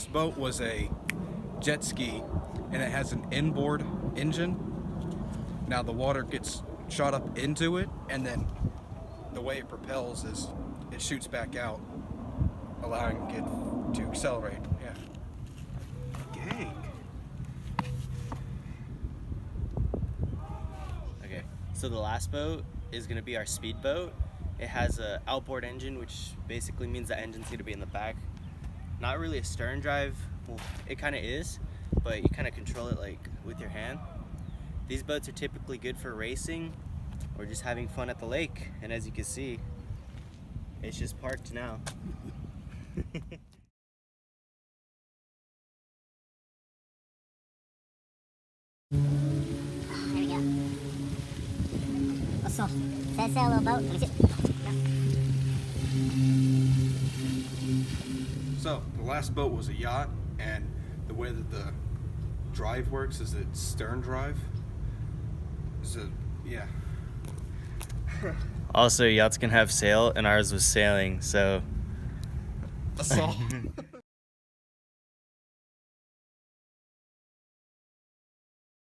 biggest boat was a jet ski, and it has an inboard engine. Now the water gets shot up into it, and then the way it propels is it shoots back out, allowing it to accelerate. Yeah. Gang. Okay, so the last boat is gonna be our speedboat. It has a outboard engine, which basically means the engine's gonna be in the back. Not really a stern drive. Well, it kind of is, but you kind of control it like with your hand. These boats are typically good for racing or just having fun at the lake. And as you can see, it's just parked now. There we go. Let's sail a little boat. Let me see. So the last boat was a yacht, and the way that the drive works is it's stern drive. So yeah. Also, yachts can have sail, and ours was sailing, so That's all.